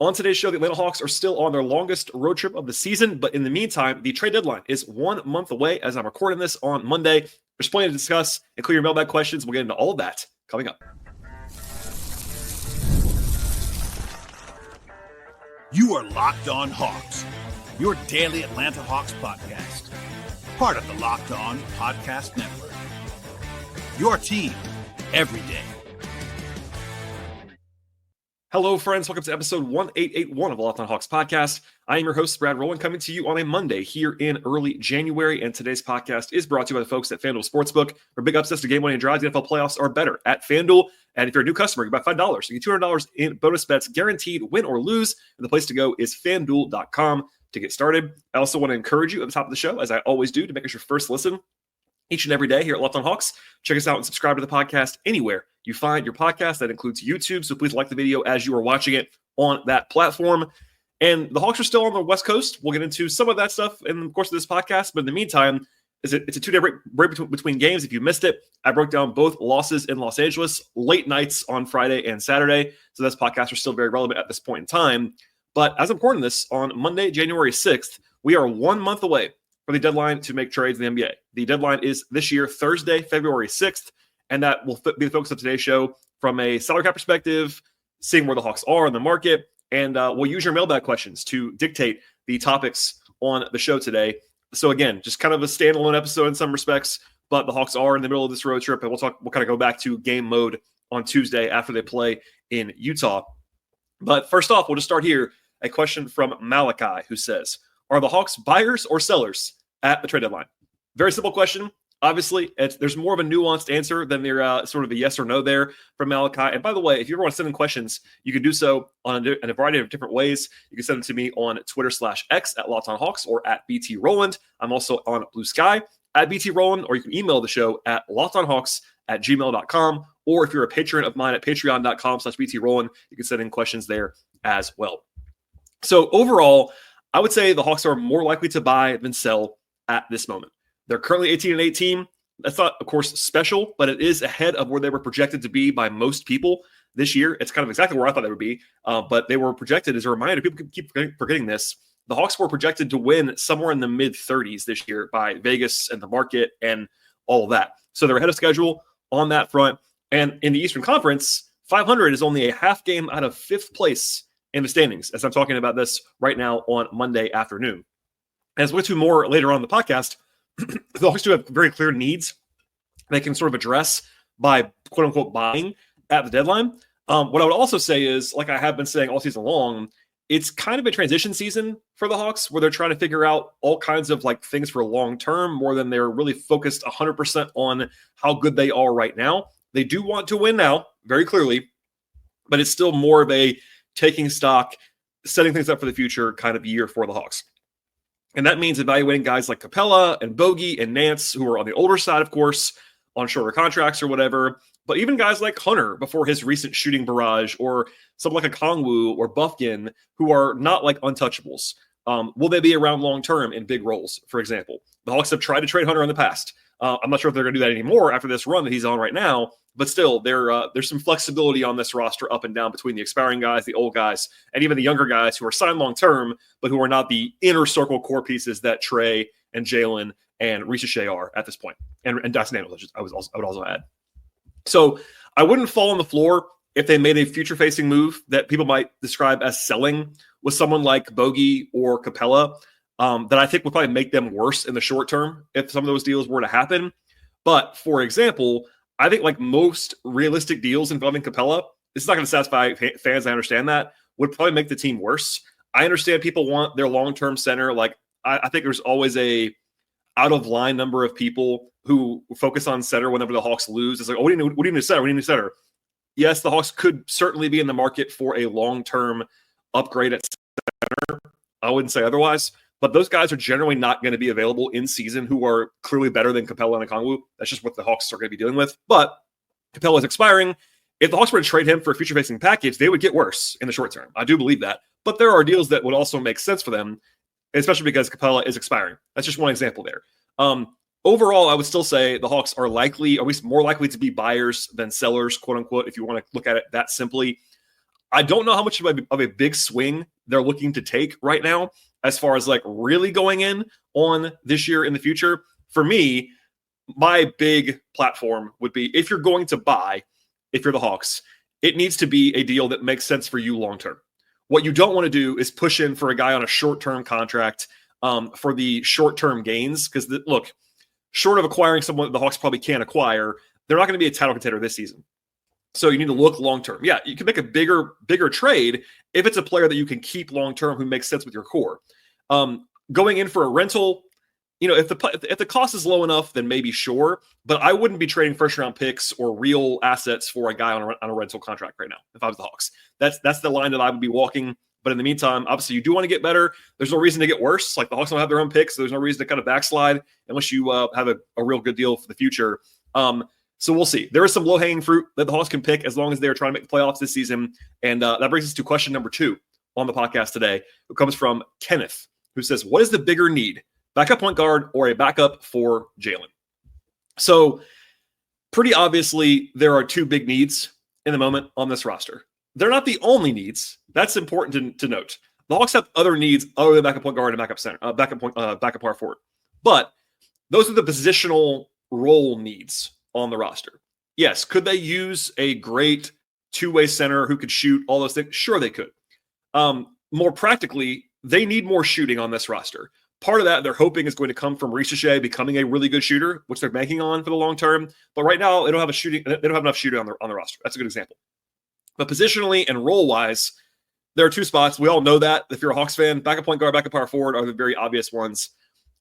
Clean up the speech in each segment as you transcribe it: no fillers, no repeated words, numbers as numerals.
On today's show, the Atlanta Hawks are still on their longest road trip of the season, but in the meantime, the trade deadline is 1 month away as I'm recording this on Monday. There's plenty to discuss, including your mailbag questions. We'll get into all of that coming up. You are Locked On Hawks, your daily Atlanta Hawks podcast. Part of the Locked On Podcast Network. Your team every day. Hello, friends. Welcome to episode 1881 of the Locked On Hawks podcast. I am your host, Rowland, coming to you on a Monday here in early January. And today's podcast is brought to you by the folks at FanDuel Sportsbook. For big upsets to game-winning drives, the NFL playoffs are better at FanDuel. And if you're a new customer, you buy $5. You get $200 in bonus bets, guaranteed win or lose. And the place to go is FanDuel.com to get started. I also want to encourage you at the top of the show, as I always do, to make us your first listen each and every day here at Locked On Hawks. Check us out and subscribe to the podcast anywhere you find your podcast. That includes YouTube, so please like the video as you are watching it on that platform. And the Hawks are still on the West Coast. We'll get into some of that stuff in the course of this podcast, but in the meantime, it's a two-day break between games. If you missed it, I broke down both losses in Los Angeles, late nights on Friday and Saturday, so this podcast are still very relevant at this point in time. But as I'm recording this on Monday, January 6th, we are 1 month away for the deadline to make trades in the NBA. The deadline is this year, Thursday, February 6th, and that will be the focus of today's show from a salary cap perspective, seeing where the Hawks are in the market, and we'll use your mailbag questions to dictate the topics on the show today. So again, just kind of a standalone episode in some respects, but the Hawks are in the middle of this road trip, and we'll kind of go back to game mode on Tuesday after they play in Utah. But first off, we'll just start here. A question from Malachi, who says, are the Hawks buyers or sellers at the trade deadline? Very simple question. Obviously, there's more of a nuanced answer than there sort of a yes or no there from Malachi. And by the way, if you ever want to send in questions, you can do so in a variety of different ways. You can send them to me on Twitter/X at Locked On Hawks or at BT Rowland. I'm also on Blue Sky at BT Rowland, or you can email the show at lockedonhawks@gmail.com. Or if you're a patron of mine at patreon.com/BT Rowland, you can send in questions there as well. So overall, I would say the Hawks are more likely to buy than sell at this moment. They're currently 18-8 team. That's not, of course, special, but it is ahead of where they were projected to be by most people this year. It's kind of exactly where I thought they would be, but they were projected, as a reminder, people keep forgetting this, the Hawks were projected to win somewhere in the mid-30s this year by Vegas and the market and all of that. So they're ahead of schedule on that front. And in the Eastern Conference, 500 is only a half game out of fifth place in the standings, as I'm talking about this right now on Monday afternoon. As we'll get to more later on in the podcast, the Hawks do have very clear needs they can sort of address by quote-unquote buying at the deadline. What I would also say is, like I have been saying all season long, it's kind of a transition season for the Hawks where they're trying to figure out all kinds of like things for long-term more than they're really focused 100% on how good they are right now. They do want to win now, very clearly, but it's still more of a taking stock, setting things up for the future kind of year for the Hawks. And that means evaluating guys like Capella and Bogey and Nance, who are on the older side, of course, on shorter contracts or whatever. But even guys like Hunter before his recent shooting barrage, or someone like a Kongwu or Bufkin, who are not like untouchables. Will they be around long-term in big roles, for example? The Hawks have tried to trade Hunter in the past. I'm not sure if they're going to do that anymore after this run that he's on right now. But still, there's some flexibility on this roster up and down between the expiring guys, the old guys, and even the younger guys who are signed long-term, but who are not the inner circle core pieces that Trey and Jalen and Reece Shea are at this point. And Dyson Daniels, I would also add. So I wouldn't fall on the floor if they made a future-facing move that people might describe as selling with someone like Bogey or Capella, that I think would probably make them worse in the short term if some of those deals were to happen. But, for example, I think like most realistic deals involving Capella, this is not going to satisfy fans, I understand that, would probably make the team worse. I understand people want their long-term center. Like, I think there's always a out-of-line number of people who focus on center whenever the Hawks lose. It's like, oh, what do you need a center? We need a center. Yes, the Hawks could certainly be in the market for a long-term upgrade at center. I wouldn't say otherwise. But those guys are generally not going to be available in season who are clearly better than Capella and Okongwu. That's just what the Hawks are going to be dealing with. But Capella is expiring. If the Hawks were to trade him for a future-facing package, they would get worse in the short term. I do believe that. But there are deals that would also make sense for them, especially because Capella is expiring. That's just one example there. Overall, I would still say the Hawks are likely, or at least more likely to be buyers than sellers, quote-unquote, if you want to look at it that simply. I don't know how much of a big swing they're looking to take right now as far as like really going in on this year in the future. For me, my big platform would be if you're going to buy, if you're the Hawks, it needs to be a deal that makes sense for you long-term. What you don't want to do is push in for a guy on a short-term contract for the short-term gains. Because look, short of acquiring someone that the Hawks probably can't acquire, they're not going to be a title contender this season. So you need to look long-term. Yeah, you can make a bigger trade if it's a player that you can keep long-term who makes sense with your core. Going in for a rental, if the cost is low enough, then maybe sure. But I wouldn't be trading first-round picks or real assets for a guy on a rental contract right now if I was the Hawks. That's the line that I would be walking. But in the meantime, obviously, you do want to get better. There's no reason to get worse. Like the Hawks don't have their own picks, so there's no reason to kind of backslide unless you have a real good deal for the future. So we'll see. There is some low-hanging fruit that the Hawks can pick as long as they are trying to make the playoffs this season. And that brings us to question number 2 on the podcast today, who comes from Kenneth, who says, what is the bigger need, backup point guard or a backup for Jalen? So pretty obviously, there are 2 big needs in the moment on this roster. They're not the only needs. That's important to note. The Hawks have other needs other than backup point guard and backup center, backup power forward. But those are the positional role needs on the roster. Yes, could they use a great two-way center who could shoot all those things? Sure, they could. More practically, they need more shooting on this roster. Part of that they're hoping is going to come from Ricochet becoming a really good shooter, which they're banking on for the long term. But right now, they don't have enough shooting on the roster. That's a good example. But positionally and role-wise, there are 2 spots. We all know that. If you're a Hawks fan, backup point guard, backup power forward are the very obvious ones,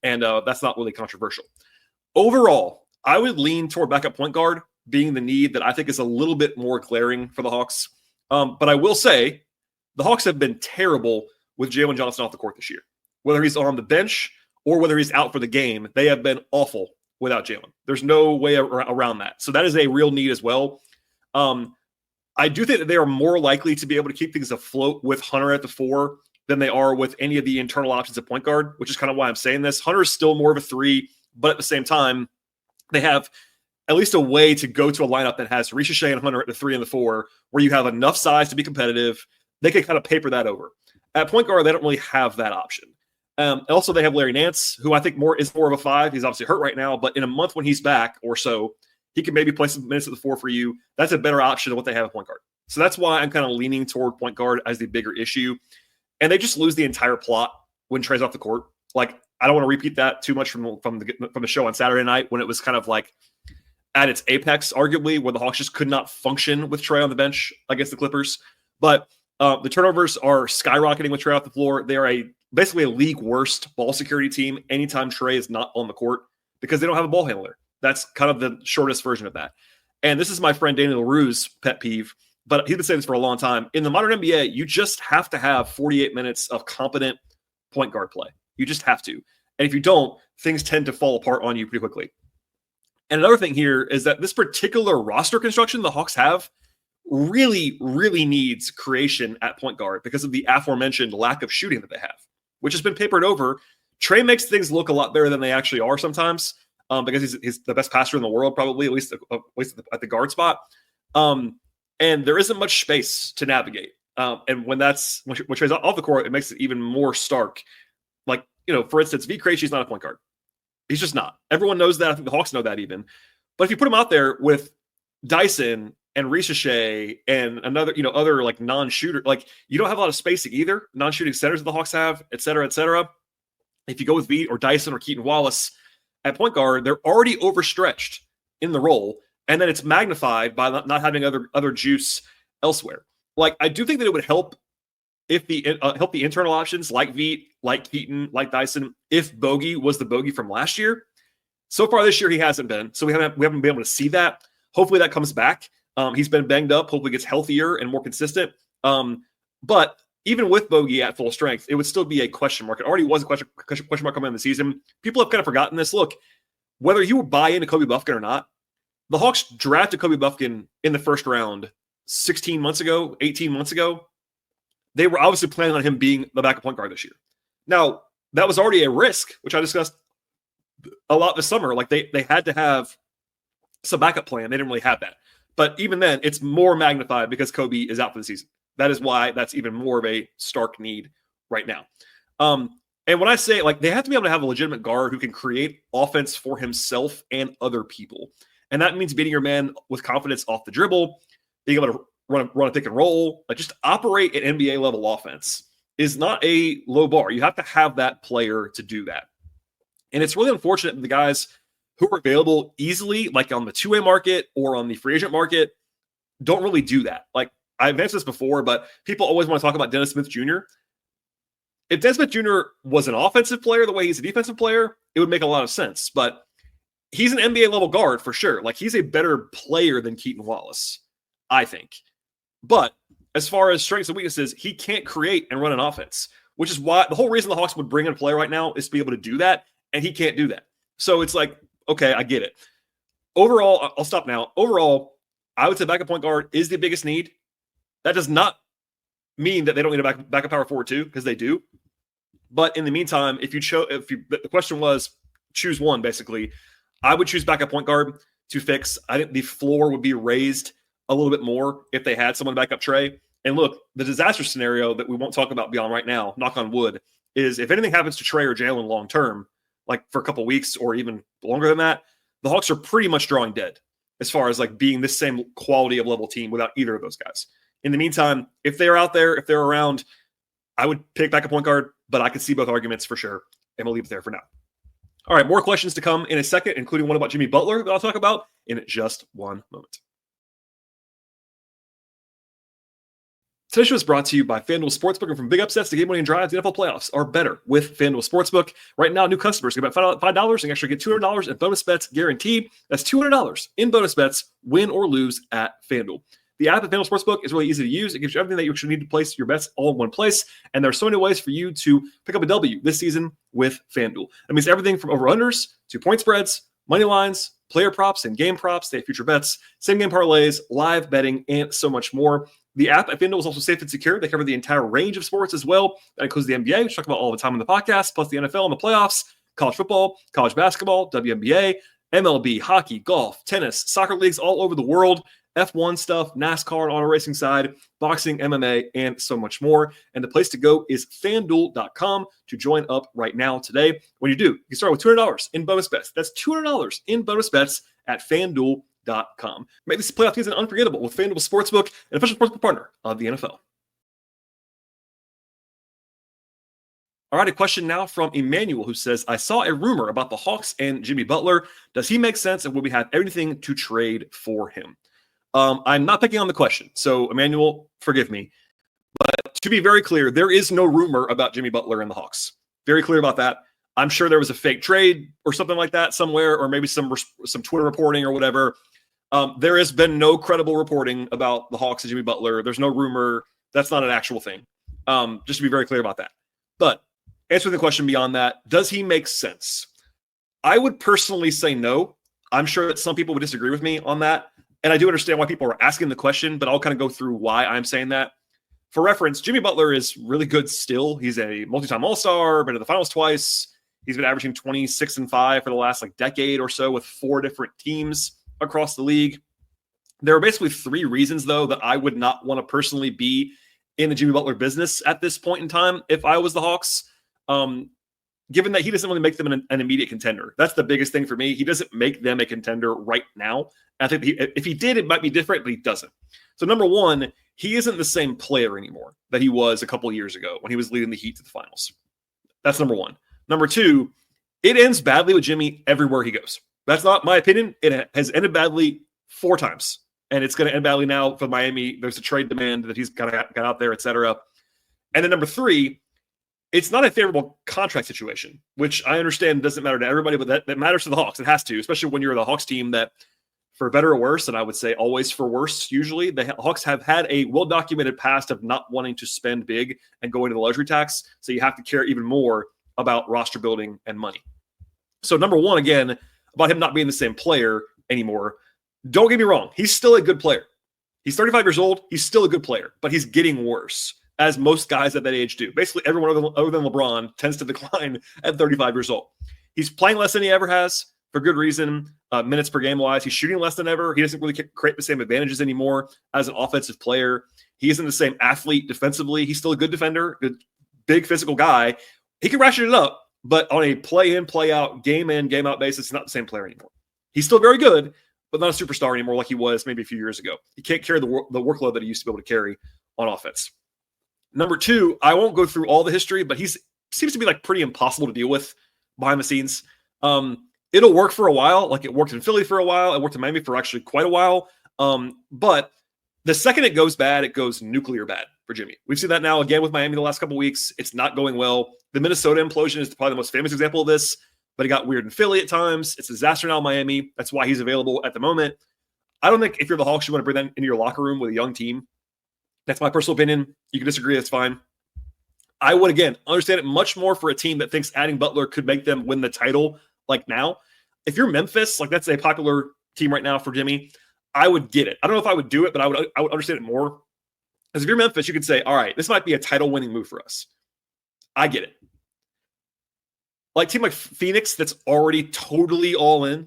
and that's not really controversial. Overall, I would lean toward backup point guard being the need that I think is a little bit more glaring for the Hawks. But I will say the Hawks have been terrible with Jalen Johnson off the court this year. Whether he's on the bench or whether he's out for the game, they have been awful without Jalen. There's no way around that. So that is a real need as well. I do think that they are more likely to be able to keep things afloat with Hunter at the 4 than they are with any of the internal options at point guard, which is kind of why I'm saying this. Hunter is still more of a 3, but at the same time, they have at least a way to go to a lineup that has Ricochet and Hunter at the 3 and the 4, where you have enough size to be competitive. They can kind of paper that over. At point guard, they don't really have that option. Also, they have Larry Nance, who I think is more of a 5. He's obviously hurt right now, but in a month when he's back or so, he can maybe play some minutes at the 4 for you. That's a better option than what they have at point guard. So that's why I'm kind of leaning toward point guard as the bigger issue. And they just lose the entire plot when Trey's off the court. Like, I don't want to repeat that too much from the show on Saturday night when it was kind of like at its apex, arguably, where the Hawks just could not function with Trey on the bench against the Clippers. But the turnovers are skyrocketing with Trey off the floor. They are basically a league worst ball security team anytime Trey is not on the court because they don't have a ball handler. That's kind of the shortest version of that. And this is my friend Daniel LaRue's pet peeve, but he's been saying this for a long time. In the modern NBA, you just have to have 48 minutes of competent point guard play. You just have to. And if you don't, things tend to fall apart on you pretty quickly. And another thing here is that this particular roster construction the Hawks have really, really needs creation at point guard because of the aforementioned lack of shooting that they have, which has been papered over. Trey makes things look a lot better than they actually are sometimes because he's the best passer in the world, probably, at least at the guard spot. And there isn't much space to navigate. And when Trey's off the court, it makes it even more stark. Like, for instance, V. Krejci's not a point guard. He's just not. Everyone knows that. I think the Hawks know that even. But if you put him out there with Dyson and Ricochet and another, other like non-shooter, like you don't have a lot of spacing either. Non-shooting centers that the Hawks have, et cetera, et cetera. If you go with V or Dyson or Keaton Wallace at point guard, they're already overstretched in the role. And then it's magnified by not having other juice elsewhere. Like, I do think that it would help if help the internal options like Veet, like Keaton, like Dyson, if Bogey was the Bogey from last year. So far this year, he hasn't been. So we haven't been able to see that. Hopefully that comes back. He's been banged up. Hopefully gets healthier and more consistent. But even with Bogey at full strength, it would still be a question mark. It already was a question mark coming in the season. People have kind of forgotten this. Look, whether you buy into Kobe Buffkin or not, the Hawks drafted Kobe Buffkin in the first round 18 months ago. They were obviously planning on him being the backup point guard this year. Now, that was already a risk, which I discussed a lot this summer. Like, they had to have some backup plan. They didn't really have that. But even then, it's more magnified because Kobe is out for the season. That is why that's even more of a stark need right now. And when I say, like, they have to be able to have a legitimate guard who can create offense for himself and other people. And that means beating your man with confidence off the dribble, being able to run a pick and roll, like just operate an NBA level offense is not a low bar. You have to have that player to do that. And it's really unfortunate that the guys who are available easily, like on the two-way market or on the free agent market, don't really do that. Like, I've mentioned this before, but people always want to talk about Dennis Smith Jr. If Dennis Smith Jr. was an offensive player the way he's a defensive player, it would make a lot of sense. But he's an NBA level guard for sure. Like, he's a better player than Keaton Wallace, I think. But as far as strengths and weaknesses, he can't create and run an offense, which is why the whole reason the Hawks would bring in a player right now is to be able to do that, and he can't do that. So it's like, okay, I get it. Overall, I'll stop now. Overall, I would say backup point guard is the biggest need. That does not mean that they don't need a backup power forward too, because they do. But in the meantime, the question was choose one, basically, I would choose backup point guard to fix. I think the floor would be raised a little bit more if they had someone back up Trey. And look, the disaster scenario that we won't talk about beyond right now, knock on wood, is if anything happens to Trey or Jalen long term, like for a couple weeks or even longer than that, the Hawks are pretty much drawing dead as far as like being this same quality of level team without either of those guys. In the meantime, if they're out there, if they're around, I would pick backup point guard, but I could see both arguments for sure, and we'll leave it there for now. All right, more questions to come in a second, including one about Jimmy Butler that I'll talk about in just one moment. Today's show is brought to you by FanDuel Sportsbook, and from big upsets to game-winning drives, the NFL playoffs are better with FanDuel Sportsbook. Right now, new customers can bet $5 and actually get $200 in bonus bets guaranteed. That's $200 in bonus bets, win or lose at FanDuel. The app at FanDuel Sportsbook is really easy to use. It gives you everything that you should need to place your bets all in one place, and there are so many ways for you to pick up a W this season with FanDuel. That means everything from over-unders to point spreads, money lines, player props, and game props, day future bets, same-game parlays, live betting, and so much more. The app at FanDuel is also safe and secure. They cover the entire range of sports as well. That includes the NBA, which we talk about all the time on the podcast, plus the NFL and the playoffs, college football, college basketball, WNBA, MLB, hockey, golf, tennis, soccer leagues all over the world, F1 stuff, NASCAR and auto racing side, boxing, MMA, and so much more. And the place to go is FanDuel.com to join up right now today. When you do, you can start with $200 in bonus bets. That's $200 in bonus bets at FanDuel.com. Make this playoff season unforgettable with FanDuel Sportsbook, an official sportsbook partner of the NFL. All right, a question now from Emmanuel, who says, I saw a rumor about the Hawks and Jimmy Butler. Does he make sense, and will we have everything to trade for him? I'm not picking on the question, so Emmanuel, forgive me. But to be very clear, there is no rumor about Jimmy Butler and the Hawks. Very clear about that. I'm sure there was a fake trade or something like that somewhere, or maybe some Twitter reporting or whatever. There has been no credible reporting about the Hawks and Jimmy Butler. There's no rumor. That's not an actual thing. Just to be very clear about that. But answering the question beyond that, does he make sense? I would personally say no. I'm sure that some people would disagree with me on that. And I do understand why people are asking the question, but I'll kind of go through why I'm saying that. For reference, Jimmy Butler is really good still. He's a multi-time All-Star, been in the finals twice. He's been averaging 26-5 for the last decade or so with 4 different teams across the league. There are basically 3 reasons, though, that I would not want to personally be in the Jimmy Butler business at this point in time if I was the Hawks. Given that he doesn't really make them an immediate contender. That's the biggest thing for me. He doesn't make them a contender right now. I think if he did, it might be different, but he doesn't. So number one, he isn't the same player anymore that he was a couple of years ago when he was leading the Heat to the finals. That's number one. Number two, it ends badly with Jimmy everywhere he goes. That's not my opinion. It has ended badly 4 times, and it's going to end badly now for Miami. There's a trade demand that he's got out there, et cetera. And then number 3, it's not a favorable contract situation, which I understand doesn't matter to everybody, but that matters to the Hawks. It has to, especially when you're the Hawks team that, for better or worse, and I would say always for worse, usually, the Hawks have had a well-documented past of not wanting to spend big and go into the luxury tax, so you have to care even more about roster building and money. So number one, again, about him not being the same player anymore, don't get me wrong, he's still a good player. He's 35 years old, he's still a good player, but he's getting worse, as most guys at that age do. Basically, everyone other than LeBron tends to decline at 35 years old. He's playing less than he ever has, for good reason, minutes per game wise. He's shooting less than ever. He doesn't really create the same advantages anymore as an offensive player. He isn't the same athlete defensively. He's still a good defender, good, big physical guy. He can ratchet it up, but on a play in, play out, game in, game out basis, he's not the same player anymore. He's still very good, but not a superstar anymore like he was maybe a few years ago. He can't carry the workload that he used to be able to carry on offense. Number two, I won't go through all the history, but seems to be like pretty impossible to deal with behind the scenes. It'll work for a while. Like it worked in Philly for a while. It worked in Miami for actually quite a while. But the second it goes bad, it goes nuclear bad for Jimmy. We've seen that now again with Miami the last couple of weeks. It's not going well. The Minnesota implosion is probably the most famous example of this, but it got weird in Philly at times. It's a disaster now in Miami. That's why he's available at the moment. I don't think if you're the Hawks, you want to bring that into your locker room with a young team. That's my personal opinion. You can disagree. That's fine. I would, again, understand it much more for a team that thinks adding Butler could make them win the title like now. If you're Memphis, like that's a popular team right now for Jimmy, I would get it. I don't know if I would do it, but I would understand it more. Because if you're Memphis, you could say, all right, this might be a title-winning move for us. I get it. Like a team like Phoenix that's already totally all in,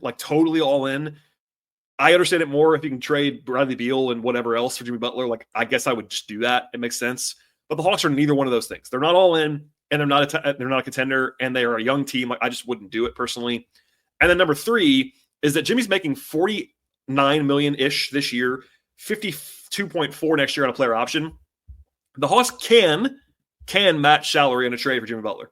I understand it more if you can trade Bradley Beal and whatever else for Jimmy Butler. Like, I guess I would just do that. It makes sense. But the Hawks are neither one of those things. They're not all in, and they're not a contender, and they are a young team. Like, I just wouldn't do it personally. And then number three is that Jimmy's making $49 million-ish this year, $52.4 next year on a player option. The Hawks can match salary in a trade for Jimmy Butler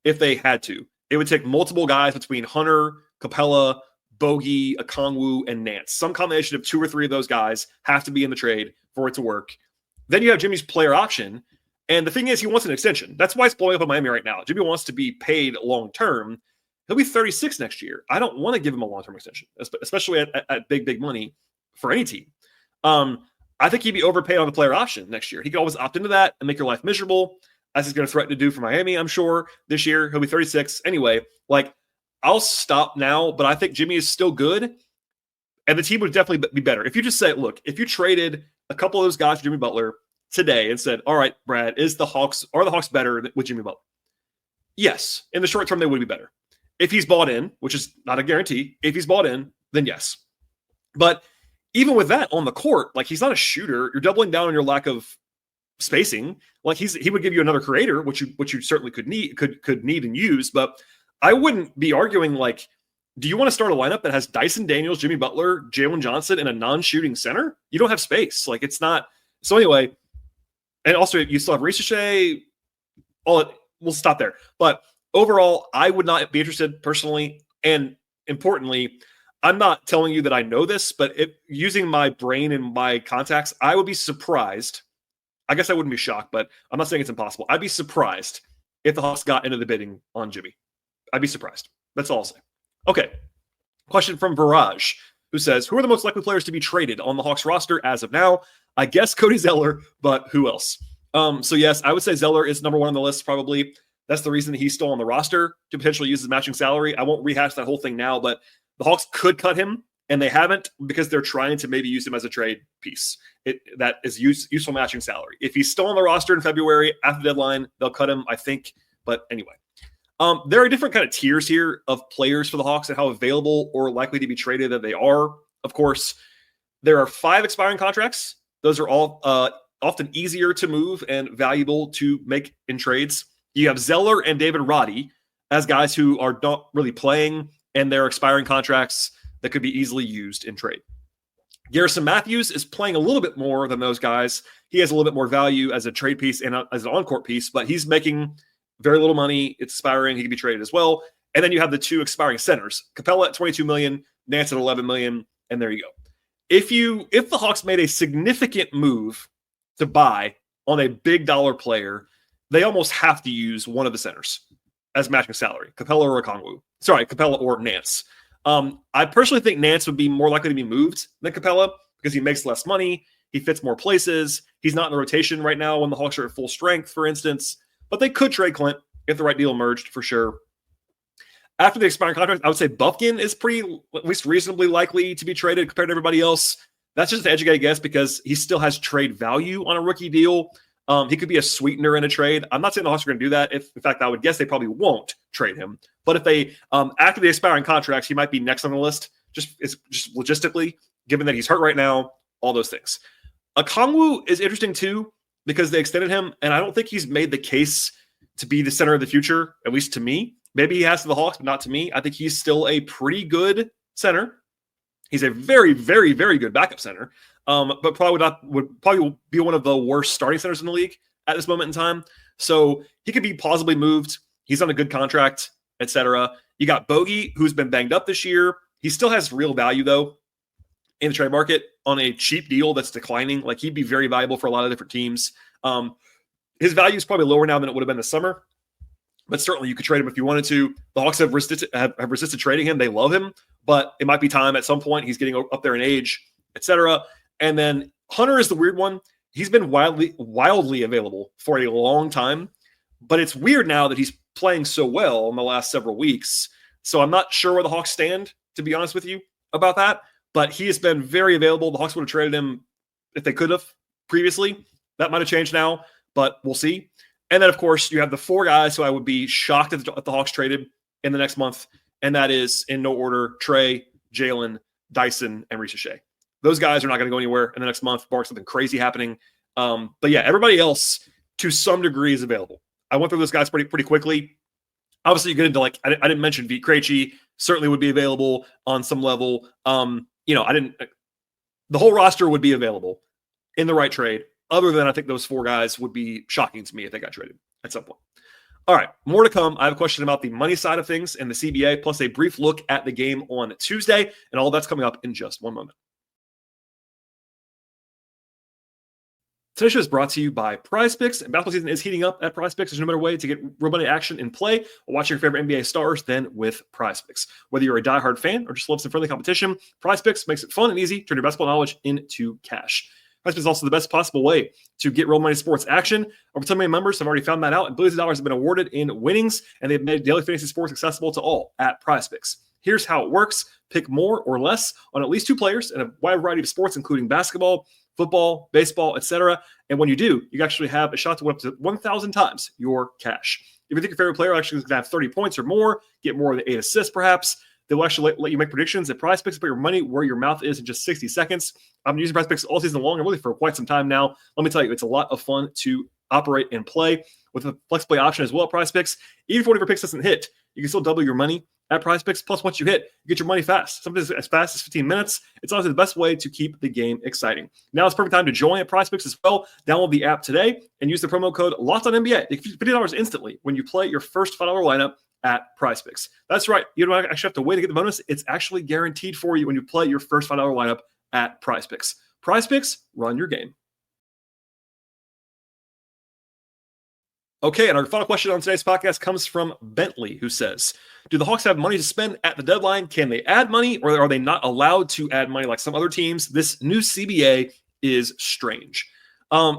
if they had to. It would take multiple guys between Hunter, Capella, Bogey, Okongwu, and Nance. Some combination of two or three of those guys have to be in the trade for it to work. Then you have Jimmy's player option. And the thing is, he wants an extension. That's why it's blowing up in Miami right now. Jimmy wants to be paid long-term. He'll be 36 next year. I don't want to give him a long-term extension, especially at big money for any team. I think he'd be overpaid on the player option next year. He could always opt into that and make your life miserable, as he's going to threaten to do for Miami, I'm sure, this year. He'll be 36. Anyway, like, I'll stop now, but I think Jimmy is still good, and the team would definitely be better. If you just say, look, if you traded a couple of those guys for Jimmy Butler today and said, all right, Brad, are the Hawks better with Jimmy Butler? Yes. In the short term, they would be better. If he's bought in, which is not a guarantee, if he's bought in, then yes. But even with that on the court, like, he's not a shooter. You're doubling down on your lack of spacing. Like, he would give you another creator, which you certainly could need and use, but I wouldn't be arguing, like, do you want to start a lineup that has Dyson Daniels, Jimmy Butler, Jalen Johnson, and a non-shooting center? You don't have space. Like, it's not. So anyway, and also you still have Ricochet. We'll stop there. But overall, I would not be interested personally. And importantly, I'm not telling you that I know this, but using my brain and my contacts, I would be surprised. I guess I wouldn't be shocked, but I'm not saying it's impossible. I'd be surprised if the Hawks got into the bidding on Jimmy. I'd be surprised. That's all I'll say. Okay. Question from Viraj, who says, who are the most likely players to be traded on the Hawks roster as of now? I guess Cody Zeller, but who else? So yes, I would say Zeller is number one on the list, probably. That's the reason that he's still on the roster, to potentially use his matching salary. I won't rehash that whole thing now, but the Hawks could cut him, and they haven't, because they're trying to maybe use him as a trade piece. That is useful matching salary. If he's still on the roster in February after the deadline, they'll cut him, I think. But anyway. There are different kind of tiers here of players for the Hawks and how available or likely to be traded that they are. Of course, there are 5 expiring contracts. Those are all often easier to move and valuable to make in trades. You have Zeller and David Roddy as guys who are not really playing, and they're expiring contracts that could be easily used in trade. Garrison Matthews is playing a little bit more than those guys. He has a little bit more value as a trade piece and as an on-court piece, but he's making very little money. It's expiring. He can be traded as well. And then you have the 2 expiring centers, Capella at $22 million, Nance at $11 million, and there you go. If the Hawks made a significant move to buy on a big dollar player, they almost have to use one of the centers as matching salary, Capella or Okongwu. Sorry, Capella or Nance. I personally think Nance would be more likely to be moved than Capella because he makes less money. He fits more places. He's not in the rotation right now when the Hawks are at full strength, for instance. But they could trade Clint if the right deal emerged, for sure. After the expiring contract, I would say Bufkin is at least reasonably likely to be traded compared to everybody else. That's just an educated guess because he still has trade value on a rookie deal. He could be a sweetener in a trade. I'm not saying the Hawks are going to do that. In fact, I would guess they probably won't trade him. But if they, after the expiring contracts, he might be next on the list, just logistically, given that he's hurt right now, all those things. Okongwu is interesting too because they extended him, and I don't think he's made the case to be the center of the future, at least to me. Maybe he has to the Hawks, but not to me. I think he's still a pretty good center. He's a very, very, very good backup center, but would probably be one of the worst starting centers in the league at this moment in time. So he could be plausibly moved. He's on a good contract, etc. You got Bogey, who's been banged up this year. He still has real value, though, in the trade market on a cheap deal that's declining. Like, he'd be very valuable for a lot of different teams. His value is probably lower now than it would have been this summer, but certainly you could trade him if you wanted to. The Hawks have resisted trading him. They love him, but it might be time at some point. He's getting up there in age, etc. And then Hunter is the weird one. He's been wildly available for a long time, but it's weird now that he's playing so well in the last several weeks. So I'm not sure where the Hawks stand, to be honest with you, about that. But he has been very available. The Hawks would have traded him if they could have previously. That might have changed now, but we'll see. And then, of course, you have the four guys who I would be shocked if the Hawks traded in the next month, and that is, in no order, Trey, Jalen, Dyson, and Reese Shea. Those guys are not going to go anywhere in the next month, barring something crazy happening. But yeah, everybody else, to some degree, is available. I went through those guys pretty quickly. Obviously, you get into, like, I didn't mention Vit Krejci, certainly would be available on some level. The whole roster would be available in the right trade. Other than, I think those four guys would be shocking to me if they got traded at some point. All right, more to come. I have a question about the money side of things and the CBA, plus a brief look at the game on Tuesday, and all that's coming up in just one moment. Today's show is brought to you by Prizepicks. And basketball season is heating up at Prizepicks. There's no better way to get real money action in play while watching your favorite NBA stars than with Prizepicks. Whether you're a diehard fan or just love some friendly competition, Prizepicks makes it fun and easy to turn your basketball knowledge into cash. Prizepicks is also the best possible way to get real money sports action. Over 10 million members have already found that out, and billions of dollars have been awarded in winnings, and they've made daily fantasy sports accessible to all at Prizepicks. Here's how it works. Pick more or less on at least two players in a wide variety of sports, including basketball, football, baseball, etc. And when you do, you actually have a shot to win up to 1,000 times your cash. If you think your favorite player actually is going to have 30 points or more, get more than 8 assists perhaps, they will actually let you make predictions at Prizepicks, put your money where your mouth is in just 60 seconds. I've been using Prizepicks all season long and really for quite some time now. Let me tell you, it's a lot of fun to operate and play with a flex play option as well at Prizepicks. Even if one of your picks doesn't hit, you can still double your money at Prizepicks. Plus, once you hit, you get your money fast. Sometimes as fast as 15 minutes. It's honestly the best way to keep the game exciting. Now it's perfect time to join at Prizepicks as well. Download the app today and use the promo code LOCKEDONNBA. You get $50 instantly when you play your first $5 lineup at Prizepicks. That's right. You don't actually have to wait to get the bonus. It's actually guaranteed for you when you play your first $5 lineup at Prizepicks. Prizepicks, run your game. Okay, and our final question on today's podcast comes from Bentley, who says, do the Hawks have money to spend at the deadline? Can they add money, or are they not allowed to add money like some other teams? This new CBA is strange.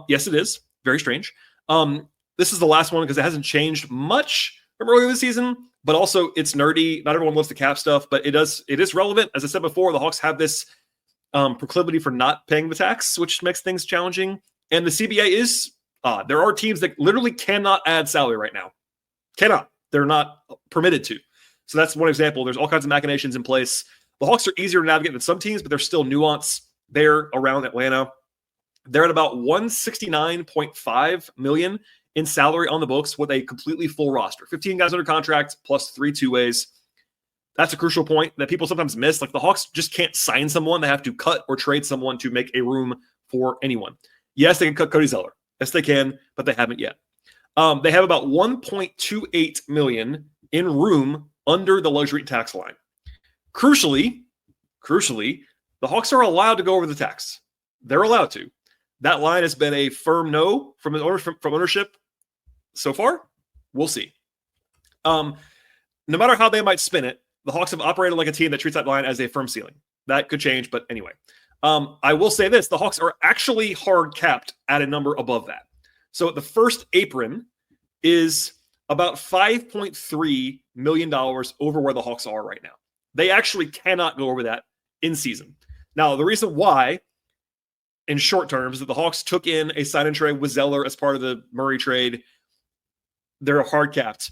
Yes, it is. Very strange. This is the last one because it hasn't changed much from earlier this season, but also it's nerdy. Not everyone loves the cap stuff, but it is relevant. As I said before, the Hawks have this proclivity for not paying the tax, which makes things challenging. And the CBA is there are teams that literally cannot add salary right now. Cannot. They're not permitted to. So that's one example. There's all kinds of machinations in place. The Hawks are easier to navigate than some teams, but there's still nuance there around Atlanta. They're at about $169.5 million in salary on the books with a completely full roster. 15 guys under contract plus 3 two-ways. That's a crucial point that people sometimes miss. Like, the Hawks just can't sign someone. They have to cut or trade someone to make a room for anyone. Yes, they can cut Cody Zeller. Yes, they can, but they haven't yet. They have about $1.28 million in room under the luxury tax line. Crucially, the Hawks are allowed to go over the tax. They're allowed to. That line has been a firm no from ownership so far. We'll see. No matter how they might spin it, the Hawks have operated like a team that treats that line as a firm ceiling. That could change, but anyway. I will say this. The Hawks are actually hard capped at a number above that. So the first apron is about $5.3 million over where the Hawks are right now. They actually cannot go over that in season. Now, the reason why, in short terms, is that the Hawks took in a sign and trade with Zeller as part of the Murray trade. They're hard capped.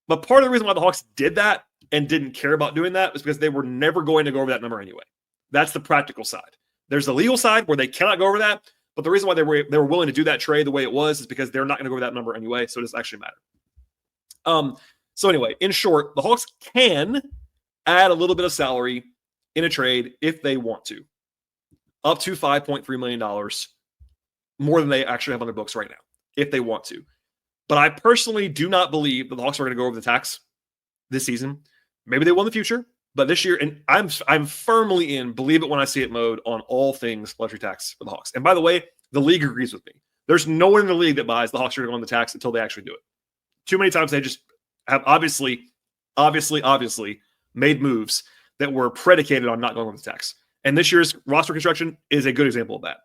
But part of the reason why the Hawks did that and didn't care about doing that was because they were never going to go over that number anyway. That's the practical side. There's the legal side where they cannot go over that, But the reason why they were willing to do that trade the way it was is because they're not going to go over that number anyway, so it doesn't actually matter. So anyway, in short, the Hawks can add a little bit of salary in a trade if they want to, up to $5.3 million, more than they actually have on their books right now, if they want to. But I personally do not believe that the Hawks are going to go over the tax this season. Maybe they will in the future, but this year, and I'm firmly in believe it when I see it mode on all things luxury tax for the Hawks. And by the way, the league agrees with me. There's no one in the league that buys the Hawks are going to go on the tax until they actually do it. Too many times they just have obviously made moves that were predicated on not going on the tax. And this year's roster construction is a good example of that.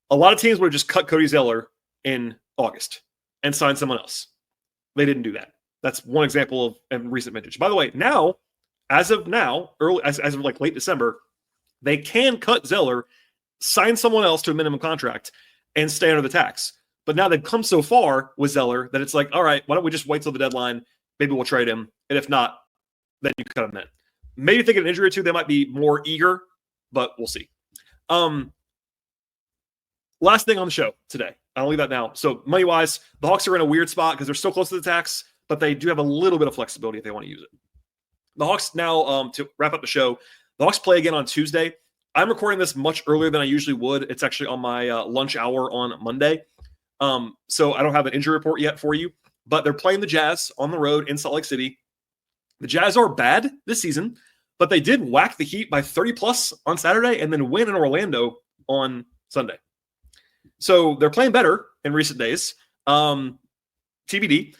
A lot of teams would have just cut Cody Zeller in August and signed someone else. They didn't do that. That's one example of recent vintage. By the way, now, as of now, as of like late December, they can cut Zeller, sign someone else to a minimum contract, and stay under the tax. But now they've come so far with Zeller that it's like, all right, why don't we just wait till the deadline? Maybe we'll trade him. And if not, then you cut him then. Maybe thinking an injury or two, they might be more eager, but we'll see. Last thing on the show today. I'll leave that now. So money-wise, the Hawks are in a weird spot because they're still close to the tax, but they do have a little bit of flexibility if they want to use it. The Hawks now, to wrap up the show, the Hawks play again on Tuesday. I'm recording this much earlier than I usually would. It's actually on my lunch hour on Monday. So I don't have an injury report yet for you, but they're playing the Jazz on the road in Salt Lake City. The Jazz are bad this season, but they did whack the Heat by 30+ on Saturday and then win in Orlando on Sunday. So they're playing better in recent days. TBD.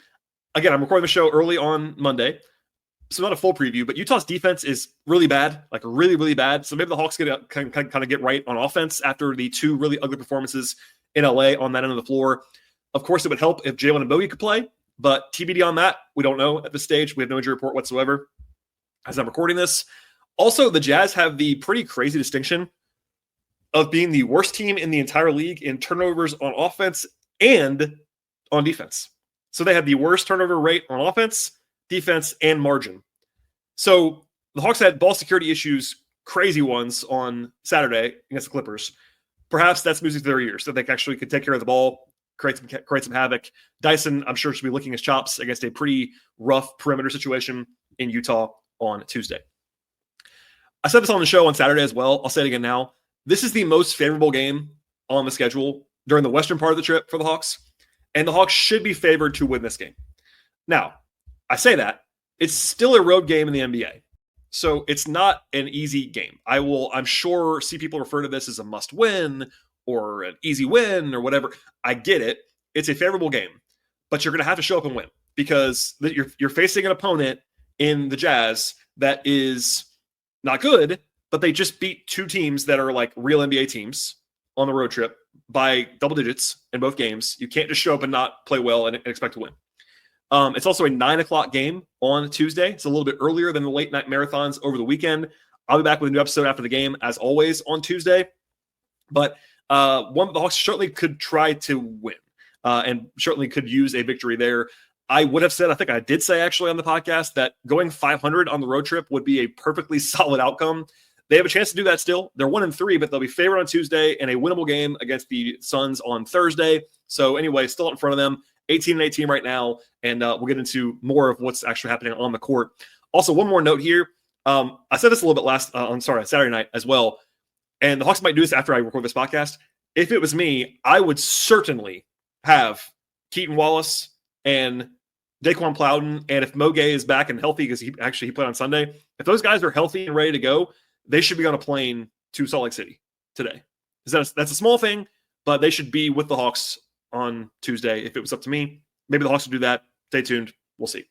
Again, I'm recording the show early on Monday, so not a full preview, but Utah's defense is really bad, like really, really bad. So maybe the Hawks can kind of get right on offense after the two really ugly performances in LA on that end of the floor. Of course, it would help if Jalen and Bogey could play, but TBD on that. We don't know at this stage. We have no injury report whatsoever as I'm recording this. Also, the Jazz have the pretty crazy distinction of being the worst team in the entire league in turnovers on offense and on defense. So they had the worst turnover rate on offense, defense, and margin. So the Hawks had ball security issues, crazy ones on Saturday against the Clippers. Perhaps that's music to their ears, that they actually could take care of the ball, create some havoc. Dyson, I'm sure, should be licking his chops against a pretty rough perimeter situation in Utah on Tuesday. I said this on the show on Saturday as well. I'll say it again now. This is the most favorable game on the schedule during the western part of the trip for the Hawks, and the Hawks should be favored to win this game. Now, I say that. It's still a road game in the NBA, so it's not an easy game. I'm sure, see people refer to this as a must-win or an easy win or whatever. I get it. It's a favorable game, but you're going to have to show up and win because you're facing an opponent in the Jazz that is not good, but they just beat two teams that are like real NBA teams on the road trip by double digits in both games. You can't just show up and not play well and expect to win. It's also a 9:00 game on Tuesday. It's a little bit earlier than the late night marathons over the weekend. I'll be back with a new episode after the game, as always, on Tuesday. But the Hawks certainly could try to win and certainly could use a victory there. I would have said, I think I did say actually on the podcast, that going 500 on the road trip would be a perfectly solid outcome. They have a chance to do that still. They're 1-3, but they'll be favored on Tuesday and a winnable game against the Suns on Thursday. So anyway, still in front of them, 18-18 right now, and we'll get into more of what's actually happening on the court. Also, one more note here. I said this a little bit Saturday night as well, and the Hawks might do this after I record this podcast. If it was me, I would certainly have Keaton Wallace and Daquan Plowden, and if Mo Gay is back and healthy, because he played on Sunday, if those guys are healthy and ready to go, they should be on a plane to Salt Lake City today. That's a small thing, but they should be with the Hawks on Tuesday. If it was up to me, maybe the Hawks would do that. Stay tuned. We'll see.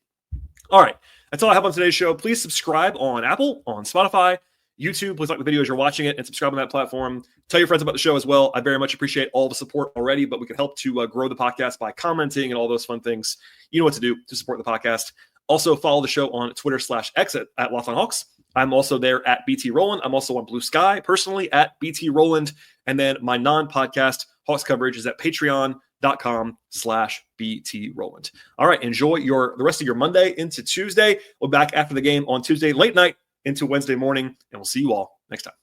All right. That's all I have on today's show. Please subscribe on Apple, on Spotify, YouTube. Please like the video as you're watching it and subscribe on that platform. Tell your friends about the show as well. I very much appreciate all the support already, but we can help to grow the podcast by commenting and all those fun things. You know what to do to support the podcast. Also, follow the show on Twitter/X at Locked On Hawks. I'm also there at BT Rowland. I'm also on Blue Sky personally at BT Rowland. And then my non-podcast Hawks coverage is at patreon.com/BT Rowland. All right. Enjoy the rest of your Monday into Tuesday. We'll be back after the game on Tuesday, late night into Wednesday morning, and we'll see you all next time.